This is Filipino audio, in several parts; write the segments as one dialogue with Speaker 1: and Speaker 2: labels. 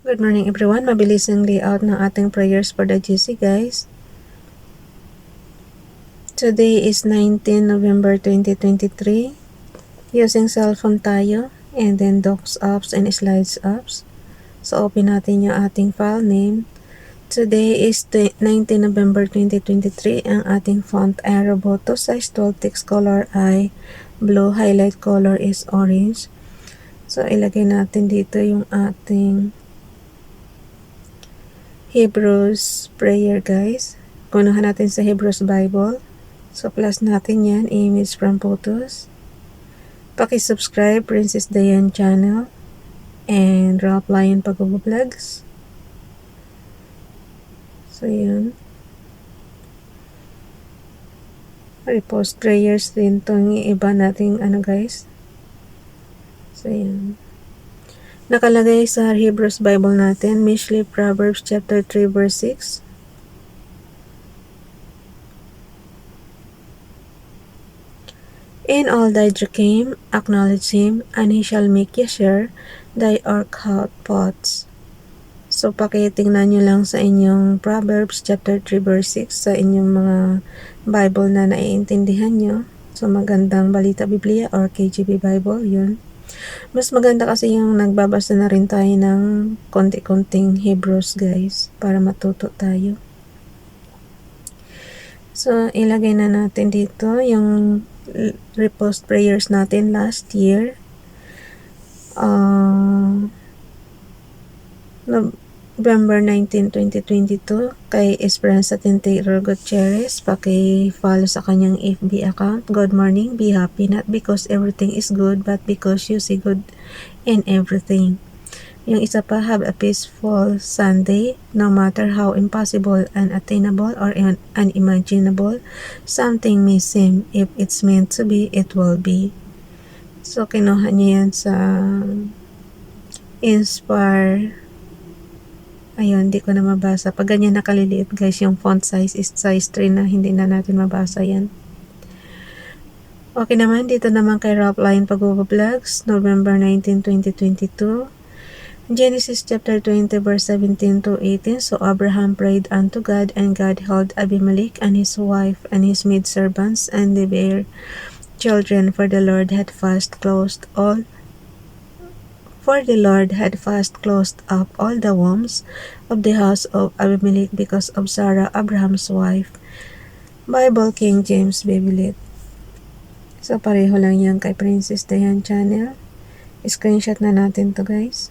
Speaker 1: Good morning everyone. Mabilis ang layout ng ating prayers for the GC guys. Today is 19 November 2023. Using cellphone tayo and then docs apps and slides apps. So open natin yung ating file name. Today is 19 November 2023. Ang ating font ay Roboto. Size 12, text color ay blue. Highlight color is orange. So ilagay natin dito yung ating Hebrews prayer guys. Kunahan natin sa Hebrews Bible. So plus natin yan, image from photos. Paki-subscribe Princess Diane channel and Ralph Lion Pag-Vlogs. So yun. Repost prayers din tong iba nating guys. So yun. Nakalagay sa Hebrews Bible natin, Mishlei Proverbs chapter 3 verse 6. In all thy dream, acknowledge him, and he shall make yasher thy thoughts. So, pakitingnan nyo lang sa inyong Proverbs chapter 3 verse 6 sa inyong mga Bible na naiintindihan nyo. So, magandang Balita Biblia or KJV Bible, yun. Mas maganda kasi yung nagbabasa na rin tayo ng konti-konting Hebrews guys, para matuto tayo. So, ilagay na natin dito yung repost prayers natin last year. November 19, 2022 kay Esperanza Tintero Gutierrez. Paki-follow sa kanyang FB account. Good morning, be happy not because everything is good but because you see good in everything. Yung isa pa, have a peaceful Sunday no matter how impossible, unattainable, or unimaginable something may seem. If it's meant to be, it will be. So, kinuha niya yan sa Inspire. Ayun, hindi ko na mabasa. Pag ganyan nakaliliit guys, yung font size is size 3 na hindi na natin mabasa yan. Okay naman, dito naman kay Ralph Lion Pag-Vlogs, November 19, 2022. Genesis chapter 20 verse 17 to 18. So Abraham prayed unto God, and God held Abimelech and his wife and his maidservants, and they bare children, for the Lord had fast closed up all the wombs of the house of Abimelech because of Sarah, Abraham's wife. Bible King James Bible. So pareho lang yan kay Princess Diane channel. Screenshot na natin to guys.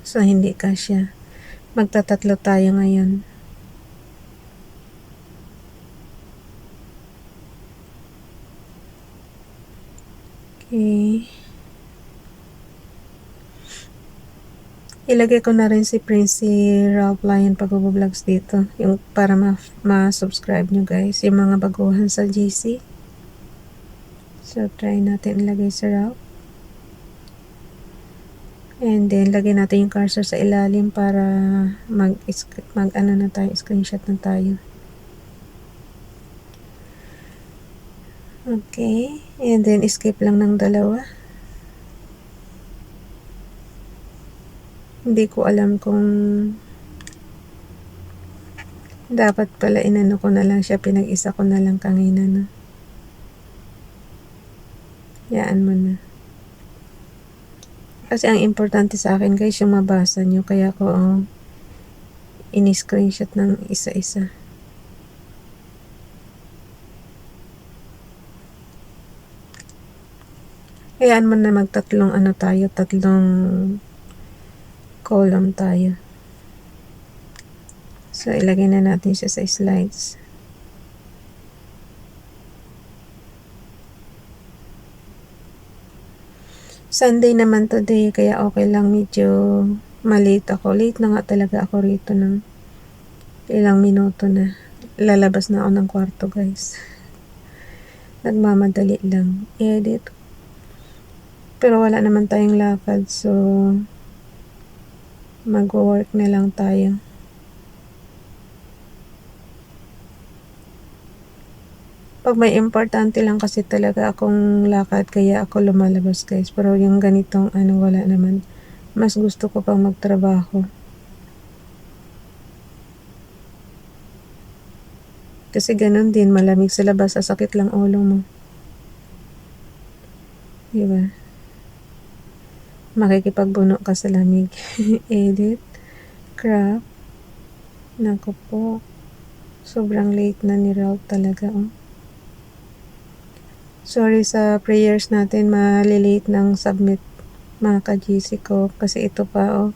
Speaker 1: So hindi kasya. Magtatatlo tayo ngayon. Okay. Ilagay ko na rin si Ralph Lion Pag-Vlogs dito. Yung para ma-subscribe nyo guys. Yung mga baguhan sa GC. So try natin ilagay si Ralph. And then lagay natin yung cursor sa ilalim para screenshot na tayo. Okay. And then skip lang ng dalawa. Hindi ko alam kung dapat pala inano ko na lang siya, pinag-isa ko na lang kanina, no? Yaan mo na. Kasi ang importante sa akin guys, yung mabasa nyo. Kaya ko ini-screenshot ng isa-isa. Hayaan mo na magtatlong tatlong column tayo. So, ilagay na natin siya sa slides. Sunday naman today, kaya okay lang, medyo malate ako. Late na nga talaga ako rito ng ilang minuto na. Lalabas na ako ng kwarto guys. Nagmamadali lang. Edit. Pero wala naman tayong lakad, so mag-work na lang tayo. Pag may importante lang kasi talaga akong lakad kaya ako lumalabas guys. Pero yung ganitong wala naman. Mas gusto ko pang magtrabaho. Kasi ganun din, malamig sa labas, sasakit lang ulo mo. Diba? Makikipagbuno ka sa lamig. Edit. Craft. Naku po. Sobrang late na ni Ralph talaga, oh. Sorry sa prayers natin, malilate ng submit mga ka-GC ko. Kasi ito pa, oh.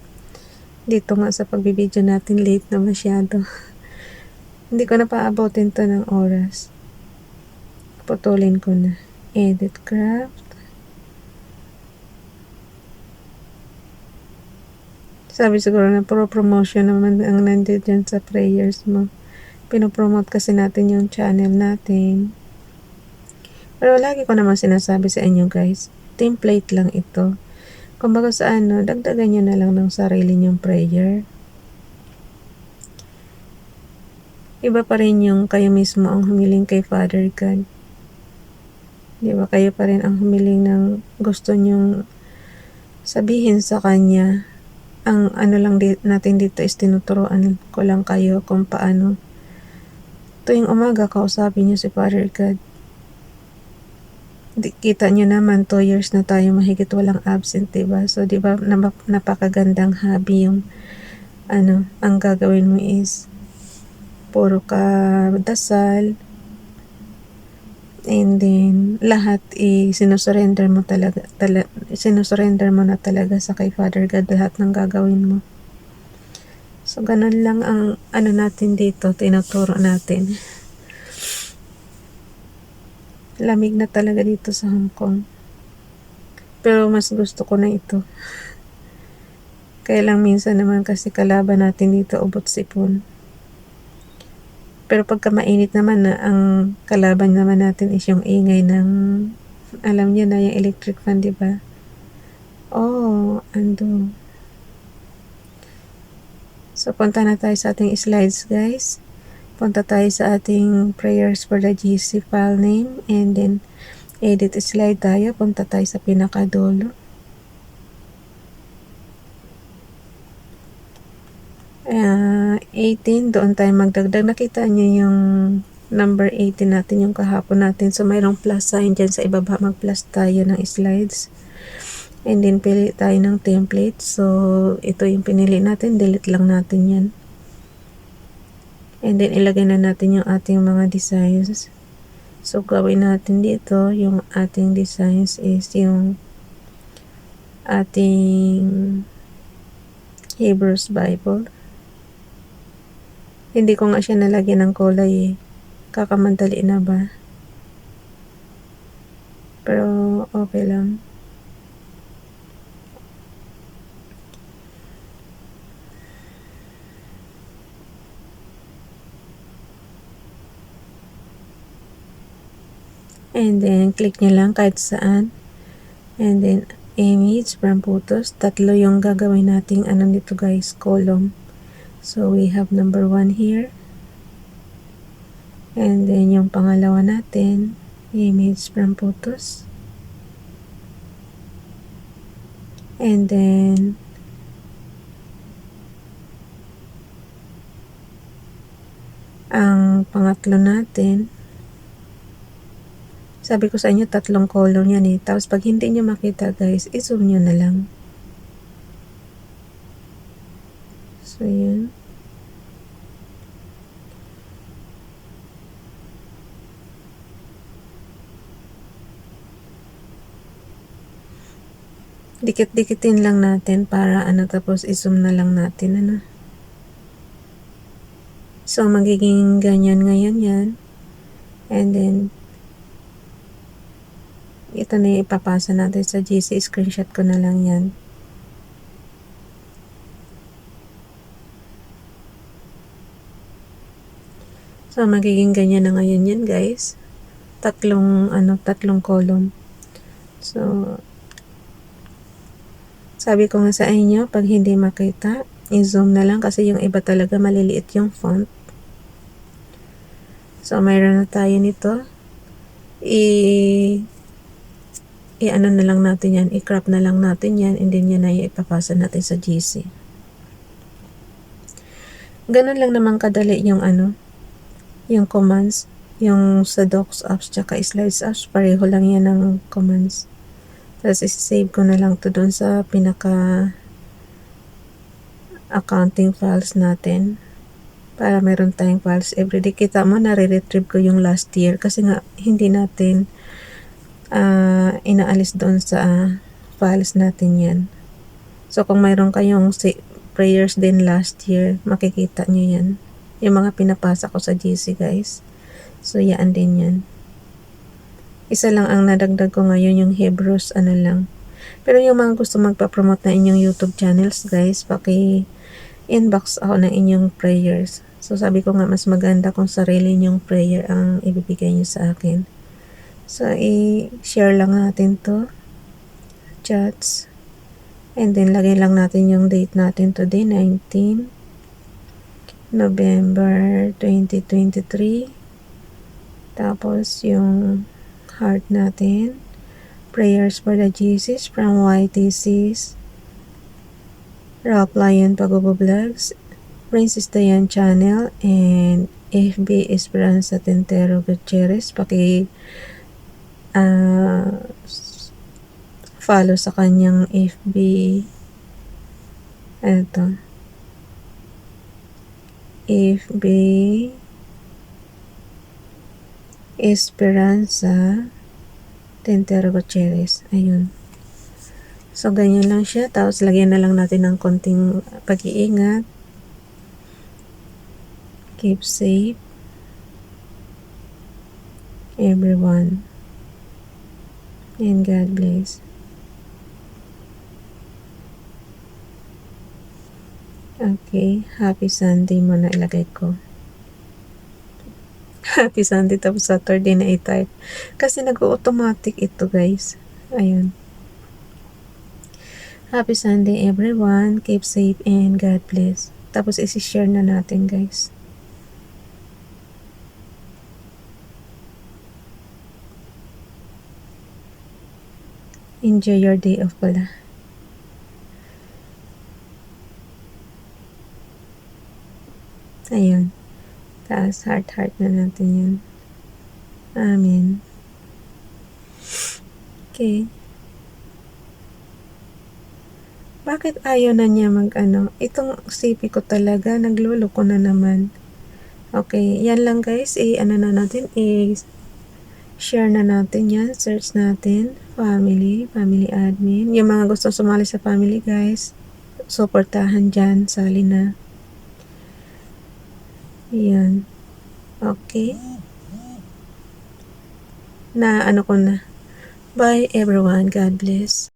Speaker 1: Dito nga sa pagbibideo natin, late na masyado. Hindi ko na paabotin to ng oras. Putulin ko na. Edit craft. Sabi siguro na puro promotion naman ang nandito dyan sa prayers mo. Pinopromote kasi natin yung channel natin. Pero lagi ko naman sinasabi sa inyo guys, template lang ito. Kumbaga sa dagdagan nyo na lang ng sarili nyong prayer. Iba pa rin yung kayo mismo ang humiling kay Father God. Diba? Kayo pa rin ang humiling ng gusto nyong sabihin sa Kanya. Ang lang natin dito is tinuturuan ko lang kayo kung paano. Tuwing umaga, kausapin nyo si Father God. Kita nyo naman, 2 years na tayo mahigit walang absent, diba? So, diba, napakagandang hobby yung, ang gagawin mo is, puro ka dasal, and then, lahat sinusurrender mo sinusurrender mo na talaga sa kay Father God, lahat ng gagawin mo. So, ganun lang ang, natin dito, tinuturo natin. Lamig na talaga dito sa Hong Kong. Pero mas gusto ko na ito. Kaya lang minsan naman kasi kalaban natin dito ubot sipon. Pero pagka mainit naman na, ang kalaban naman natin is yung ingay ng, alam niyo na, yung electric fan, diba? Oh, ando. So, punta na tayo sa ating slides, guys. Punta tayo sa ating prayers for the GC file name, and then edit slide tayo. Punta tayo sa pinakadulo. 18, doon tayo magdagdag. Nakita nyo yung number 18 natin, yung kahapon natin. So, mayroong plus sign dyan sa ibaba. Mag-plus tayo ng slides. And then, pili tayo ng template. So, ito yung pinili natin. Delete lang natin yan. And then, ilagay na natin yung ating mga designs. So, gawin natin dito, yung ating designs is yung ating Hebrews Bible. Hindi ko nga siya nalagyan ng kulay eh. Kakamandali na ba? Pero okay lang. And then, click nyo lang kahit saan. And then, image from photos. 3 yung gagawin nating dito guys, column. So, we have number 1 here. And then, yung pangalawa natin, image from photos. And then, ang pangatlo natin, sabi ko sa inyo, 3 column yan eh. Tapos, pag hindi nyo makita guys, i-zoom nyo na lang. So, yan. Dikit-dikitin lang natin para tapos i-zoom na lang natin So magiging ganyan ngayon yan. And then ito na ipapasa natin sa GC. Screenshot ko na lang yan. So magiging ganyan na ngayon yan guys. 3 column. So sabi ko nga sa inyo, pag hindi makita, i-zoom na lang kasi yung iba talaga maliliit yung font. So, mayroon na tayo nito. i-ano na lang natin yan, i-crop na lang natin yan, and then yan na ipapasa natin sa GC. Ganun lang naman kadali yung yung commands, yung sa docs apps tsaka slides apps, pareho lang yan ng commands. Tapos isi-save ko na lang to dun sa pinaka accounting files natin para meron tayong files everyday. Kita mo, nare-retrieve ko yung last year kasi nga hindi natin inaalis doon sa files natin yan. So kung mayroon kayong prayers din last year, makikita nyo yan, yung mga pinapasa ko sa GC, guys. So yan din yan. Isa lang ang nadagdag ko ngayon, yung Hebrews lang. Pero yung mga gusto magpa-promote na inyong YouTube channels, guys, inbox ako ng inyong prayers. So sabi ko nga, mas maganda kung sarili nyong prayer ang ibibigay nyo sa akin. So i-share lang natin to, chats, and then lagay lang natin yung date natin today, 19 November 2023. Tapos yung heart natin, prayers for the Jesus from YTCs, Ralph Lion Pagobo Vlogs, Princess Dayan Channel, and FB Esperanza Tentero Gutierrez. Follow sa kanyang FB. FB Esperanza Tentero Gutierrez. Ayun. So, ganyan lang siya. Tapos, lagyan na lang natin ng konting pag-iingat. Keep safe, everyone. And God bless. Okay. Happy Sunday mo na ilagay ko. Happy Sunday, tapos Saturday na i-type. Kasi nag-automatic ito, guys. Ayun. Happy Sunday, everyone. Keep safe and God bless. Tapos isi-share na natin, guys. Enjoy your day off pala. Ayun. Taas, heart na natin yan. Amen. Okay. Bakit ayaw na niya itong CP ko talaga, nagluloko na naman. Okay, yan lang, guys. Na natin, share na natin yan. Search natin, family admin. Yung mga gusto sumali sa family, guys, suportahan dyan, sali na. Yan. Okay. Na ko na. Bye, everyone. God bless.